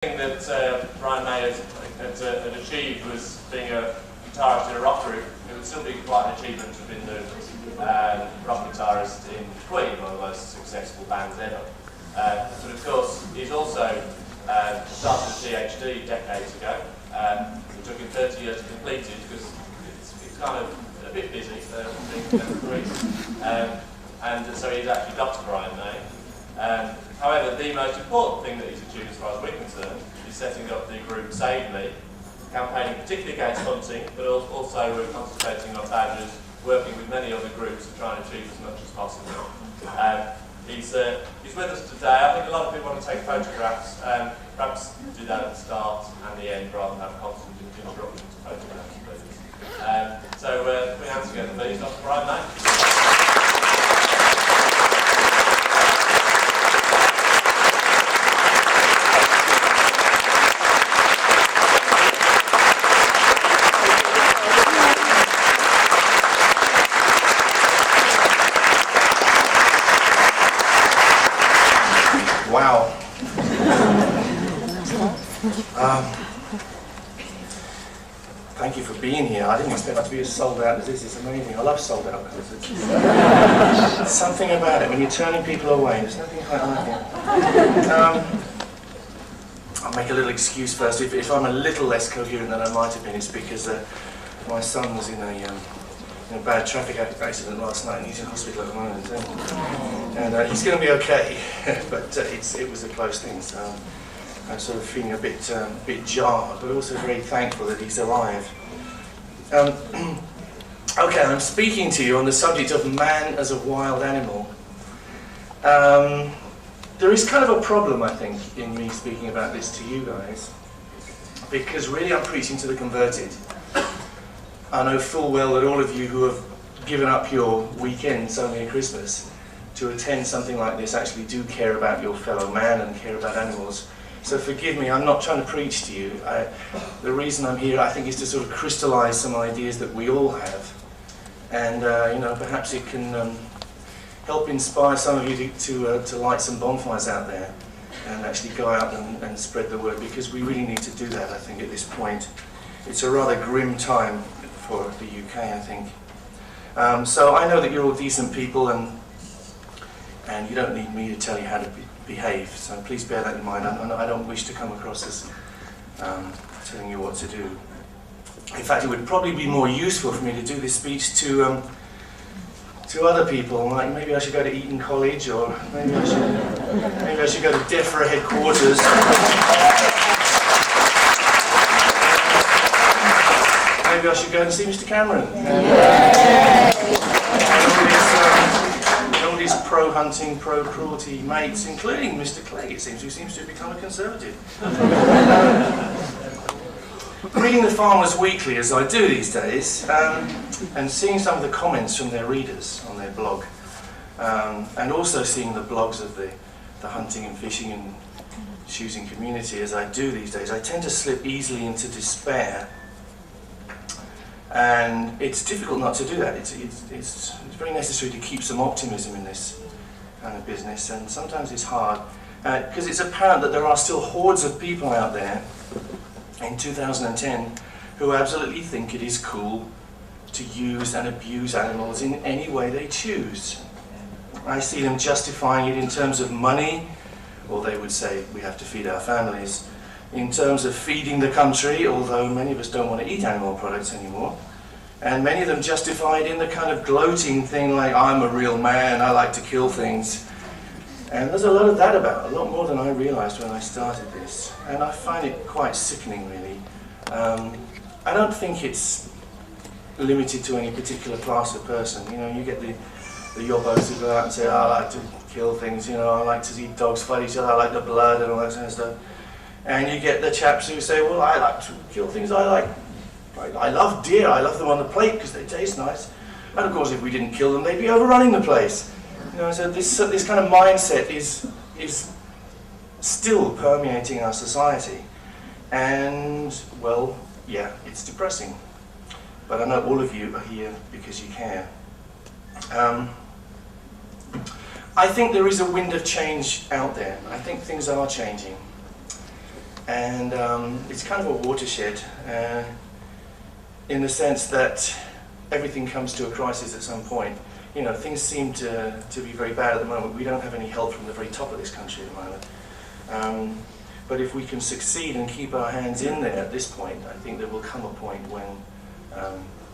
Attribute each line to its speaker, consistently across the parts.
Speaker 1: thing that Brian May had achieved was being a guitarist in a rock group. It would still be quite an achievement to have been the rock guitarist in Queen, one of the most successful bands ever. But of course, he's also started a PhD decades ago. It took him 30 years to complete it because it's kind of a bit busy being in Greece. And so he's actually Dr. Brian May. However, the most important thing that he's achieved as far as we're concerned is setting up the group Save Me, campaigning particularly against hunting, but also concentrating on badgers, working with many other groups and trying to achieve as much as possible. He's with us today. I think a lot of people want to take photographs. Perhaps do that at the start and the end rather than have constant interruptions to photographs, please. So put your hands together, please. Dr. Brian May.
Speaker 2: Wow. Thank you for being here. I didn't expect it to be as sold out as this. It's amazing. I love sold out concerts. There's something about it when you're turning people away. There's nothing quite like it. I'll make a little excuse first. If I'm a little less coherent than I might have been, it's because my son was in a bad traffic accident last night and he's in hospital at the moment. And he's going to be okay, but it was a close thing, so I'm sort of feeling a bit jarred, but also very thankful that he's alive. Okay, I'm speaking to you on the subject of man as a wild animal. There is kind of a problem, I think, in me speaking about this to you guys, because really I'm preaching to the converted. I know full well that all of you who have given up your weekends only at Christmas to attend something like this actually do care about your fellow man and care about animals. So forgive me, I'm not trying to preach to you. The reason I'm here, I think, is to sort of crystallise some ideas that we all have. And perhaps it can help inspire some of you to light some bonfires out there and actually go out and spread the word, because we really need to do that, I think, at this point. It's a rather grim time for the UK, I think. So I know that you're all decent people and you don't need me to tell you how to behave, so please bear that in mind. I don't wish to come across as telling you what to do. In fact, it would probably be more useful for me to do this speech to other people, like maybe I should go to Eton College, or maybe I should go to DEFRA headquarters. Maybe I should go and see Mr. Cameron. And all these pro-hunting, pro-cruelty mates, including Mr. Clegg, it seems, who seems to have become a Conservative. Reading the Farmers Weekly, as I do these days, and seeing some of the comments from their readers on their blog, and also seeing the blogs of the hunting and fishing and choosing community, as I do these days, I tend to slip easily into despair. And it's difficult not to do that. It's very necessary to keep some optimism in this kind of business, and sometimes it's hard because it's apparent that there are still hordes of people out there in 2010 who absolutely think it is cool to use and abuse animals in any way they choose. I see them justifying it in terms of money, or they would say we have to feed our families, in terms of feeding the country, although many of us don't want to eat animal products anymore. And many of them justify it in the kind of gloating thing like, I'm a real man, I like to kill things. And there's a lot of that about, a lot more than I realised when I started this. And I find it quite sickening, really. I don't think it's limited to any particular class of person. You know, you get the yobbos who go out and say, I like to kill things, you know, I like to see dogs fight each other, I like the blood and all that kind of stuff. And you get the chaps who say, well, I like to kill things, I love deer, I love them on the plate because they taste nice. And of course, if we didn't kill them, they'd be overrunning the place. You know, so this kind of mindset is still permeating our society. And, well, yeah, it's depressing. But I know all of you are here because you care. I think there is a wind of change out there. I think things are changing. And it's kind of a watershed in the sense that everything comes to a crisis at some point. You know, things seem to be very bad at the moment. We don't have any help from the very top of this country at the moment. But if we can succeed and keep our hands in there at this point, I think there will come a point when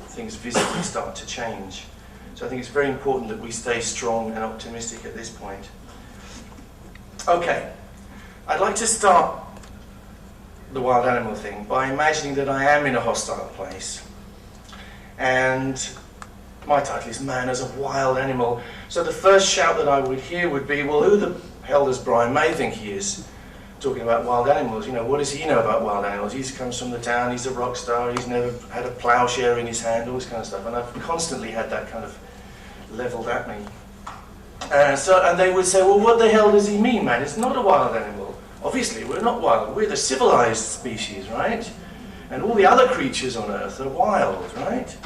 Speaker 2: things visibly start to change. So I think it's very important that we stay strong and optimistic at this point. Okay, I'd like to start the wild animal thing by imagining that I am in a hostile place. And my title is Man as a Wild Animal. So the first shout that I would hear would be, well, who the hell does Brian May think he is? Talking about wild animals, you know, what does he know about wild animals? He comes from the town, he's a rock star, he's never had a ploughshare in his hand, all this kind of stuff. And I've constantly had that kind of levelled at me. And they would say, well, what the hell does he mean, man? It's not a wild animal. Obviously, we're not wild. We're the civilized species, right? And all the other creatures on Earth are wild, right?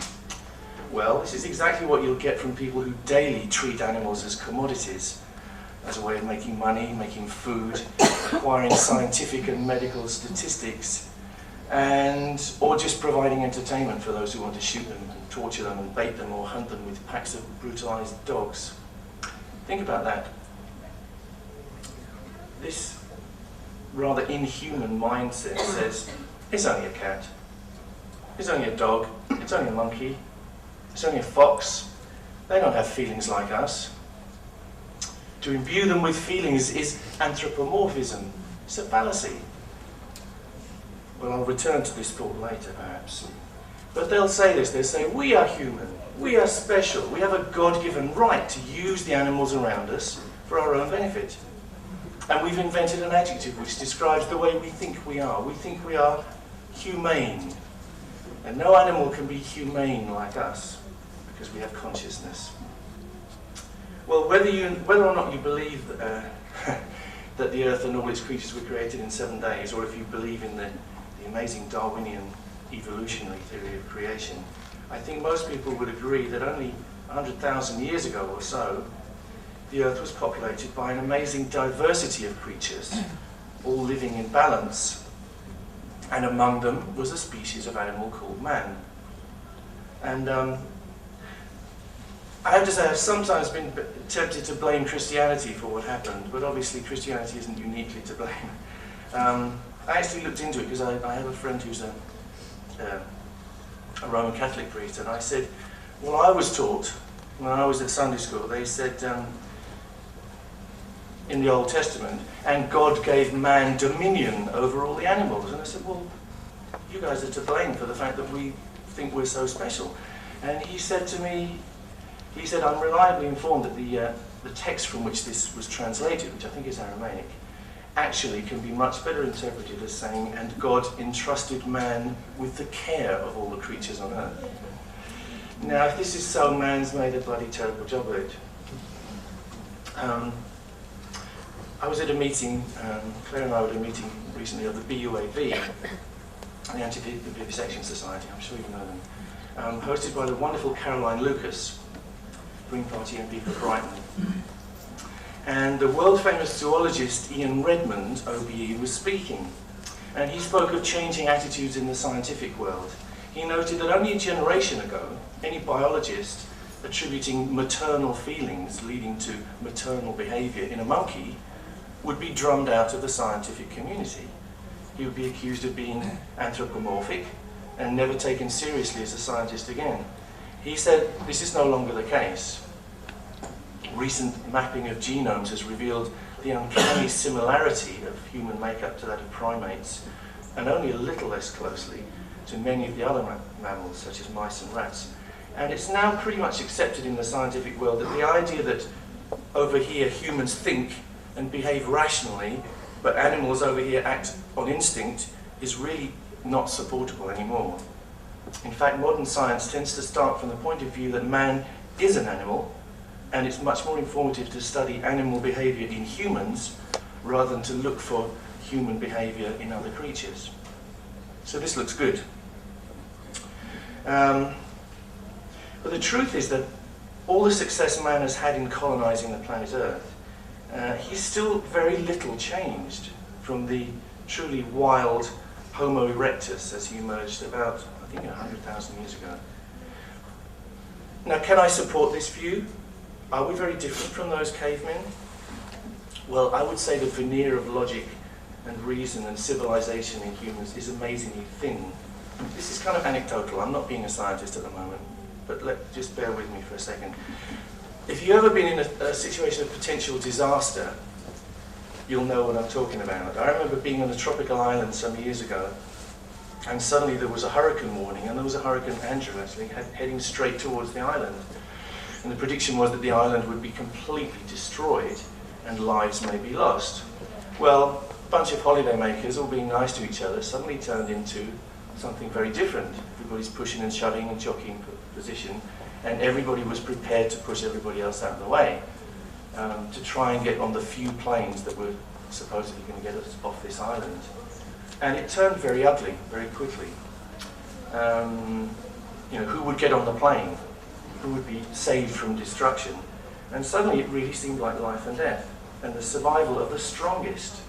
Speaker 2: Well, this is exactly what you'll get from people who daily treat animals as commodities, as a way of making money, making food, acquiring scientific and medical statistics, or just providing entertainment for those who want to shoot them and torture them and bait them or hunt them with packs of brutalized dogs. Think about that. This rather inhuman mindset says, it's only a cat, it's only a dog, it's only a monkey, it's only a fox, they don't have feelings like us. To imbue them with feelings is anthropomorphism. It's a fallacy. Well, I'll return to this thought later, perhaps. But they'll say this, they'll say, we are human, we are special, we have a God-given right to use the animals around us for our own benefit. And we've invented an adjective which describes the way we think we are. We think we are humane. And no animal can be humane like us, because we have consciousness. Well, whether or not you believe that the Earth and all its creatures were created in 7 days, or if you believe in the amazing Darwinian evolutionary theory of creation, I think most people would agree that only 100,000 years ago or so, the Earth was populated by an amazing diversity of creatures, all living in balance. And among them was a species of animal called man. And I have to say, I've sometimes been tempted to blame Christianity for what happened, but obviously Christianity isn't uniquely to blame. I actually looked into it because I have a friend who's a Roman Catholic priest, and I said, well, I was taught, when I was at Sunday school, they said in the Old Testament, and God gave man dominion over all the animals. And I said, well, you guys are to blame for the fact that we think we're so special. And he said to me, he said, I'm reliably informed that the text from which this was translated, which I think is Aramaic, actually can be much better interpreted as saying, and God entrusted man with the care of all the creatures on earth. Now, if this is so, man's made a bloody terrible job of it. I was at a meeting, Claire and I were at a meeting recently of the BUAV, the Anti-Vivisection Society, I'm sure you know them, hosted by the wonderful Caroline Lucas, Green Party MP for Brighton. And the world-famous zoologist Ian Redmond, OBE, was speaking. And he spoke of changing attitudes in the scientific world. He noted that only a generation ago, any biologist attributing maternal feelings leading to maternal behavior in a monkey would be drummed out of the scientific community. He would be accused of being anthropomorphic and never taken seriously as a scientist again. He said this is no longer the case. Recent mapping of genomes has revealed the uncanny similarity of human makeup to that of primates, and only a little less closely to many of the other mammals, such as mice and rats. And it's now pretty much accepted in the scientific world that the idea that over here humans think and behave rationally, but animals over here act on instinct, is really not supportable anymore. In fact, modern science tends to start from the point of view that man is an animal, and it's much more informative to study animal behavior in humans rather than to look for human behavior in other creatures. So this looks good. But the truth is that all the success man has had in colonizing the planet Earth, he's still very little changed from the truly wild Homo erectus as he emerged about, I think, 100,000 years ago. Now, can I support this view? Are we very different from those cavemen? Well, I would say the veneer of logic and reason and civilization in humans is amazingly thin. This is kind of anecdotal. I'm not being a scientist at the moment, but just bear with me for a second. If you've ever been in a situation of potential disaster, you'll know what I'm talking about. I remember being on a tropical island some years ago, and suddenly there was a hurricane warning, and there was a Hurricane Andrew actually heading straight towards the island. And the prediction was that the island would be completely destroyed and lives may be lost. Well, a bunch of holidaymakers all being nice to each other suddenly turned into something very different. Everybody's pushing and shoving and jockeying for position, and everybody was prepared to push everybody else out of the way to try and get on the few planes that were supposedly going to get us off this island. And it turned very ugly very quickly. Who would get on the plane? Who would be saved from destruction? And suddenly it really seemed like life and death, and the survival of the strongest.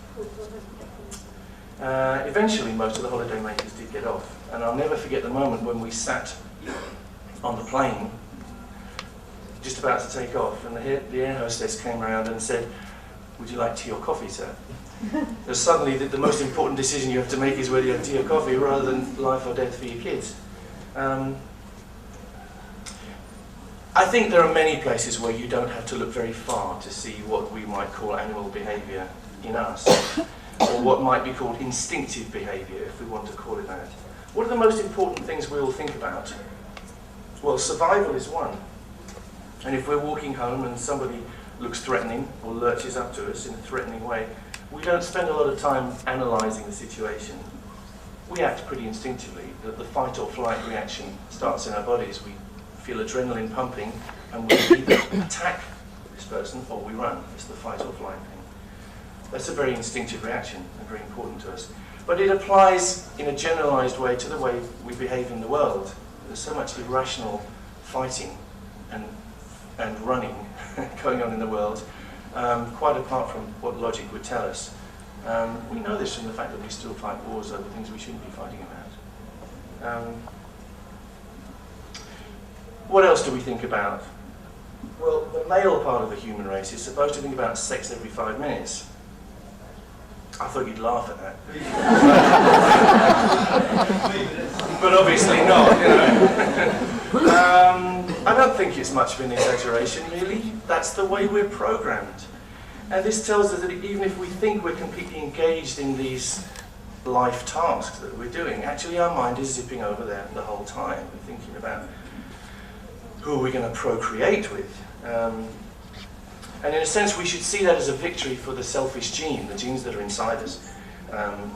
Speaker 2: Eventually most of the holidaymakers did get off, and I'll never forget the moment when we sat on the plane just about to take off, and the air hostess came around and said, "Would you like tea or coffee, sir?" Because suddenly the most important decision you have to make is whether you have tea or coffee rather than life or death for your kids. I think there are many places where you don't have to look very far to see what we might call animal behaviour in us, or what might be called instinctive behaviour, if we want to call it that. What are the most important things we all think about? Well, survival is one. And if we're walking home and somebody looks threatening or lurches up to us in a threatening way, we don't spend a lot of time analysing the situation. We act pretty instinctively. The fight or flight reaction starts in our bodies. We feel adrenaline pumping, and we either attack this person or we run. It's the fight or flight thing. That's a very instinctive reaction and very important to us. But it applies in a generalised way to the way we behave in the world. There's so much irrational fighting and running going on in the world, quite apart from what logic would tell us. We know this from the fact that we still fight wars over things we shouldn't be fighting about. What else do we think about? Well, the male part of the human race is supposed to think about sex every 5 minutes. I thought you'd laugh at that. But obviously not, I don't think it's much of an exaggeration, really. That's the way we're programmed. And this tells us that even if we think we're completely engaged in these life tasks that we're doing, actually our mind is zipping over there the whole time. We're thinking about who are we going to procreate with. And in a sense, we should see that as a victory for the selfish gene, the genes that are inside us,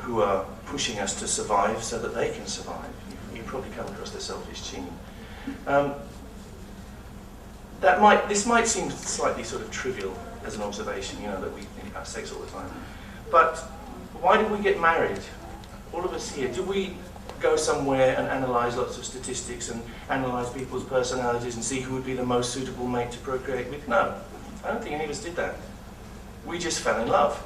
Speaker 2: who are pushing us to survive so that they can survive. You've probably come across the selfish gene. This might seem slightly sort of trivial as an observation, that we think about sex all the time. But why did we get married? All of us here, did we go somewhere and analyse lots of statistics and analyse people's personalities and see who would be the most suitable mate to procreate with? No, I don't think any of us did that. We just fell in love.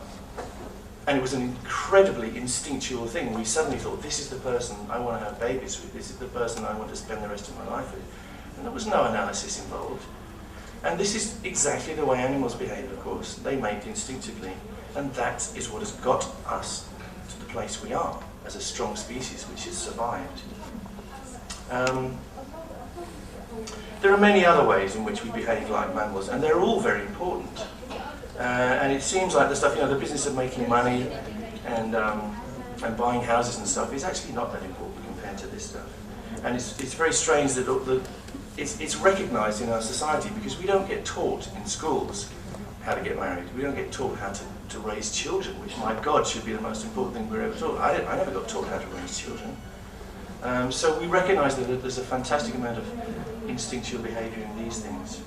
Speaker 2: And it was an incredibly instinctual thing. We suddenly thought, this is the person I want to have babies with, this is the person I want to spend the rest of my life with. And there was no analysis involved. And this is exactly the way animals behave, of course. They mate instinctively. And that is what has got us to the place we are, as a strong species which has survived. There are many other ways in which we behave like mammals, and they're all very important. And it seems like the stuff, the business of making money and buying houses and stuff is actually not that important compared to this stuff. And it's very strange that it's recognised in our society, because we don't get taught in schools how to get married. We don't get taught how to raise children, which, my God, should be the most important thing we're ever taught. I never got taught how to raise children. So we recognise that there's a fantastic amount of instinctual behaviour in these things.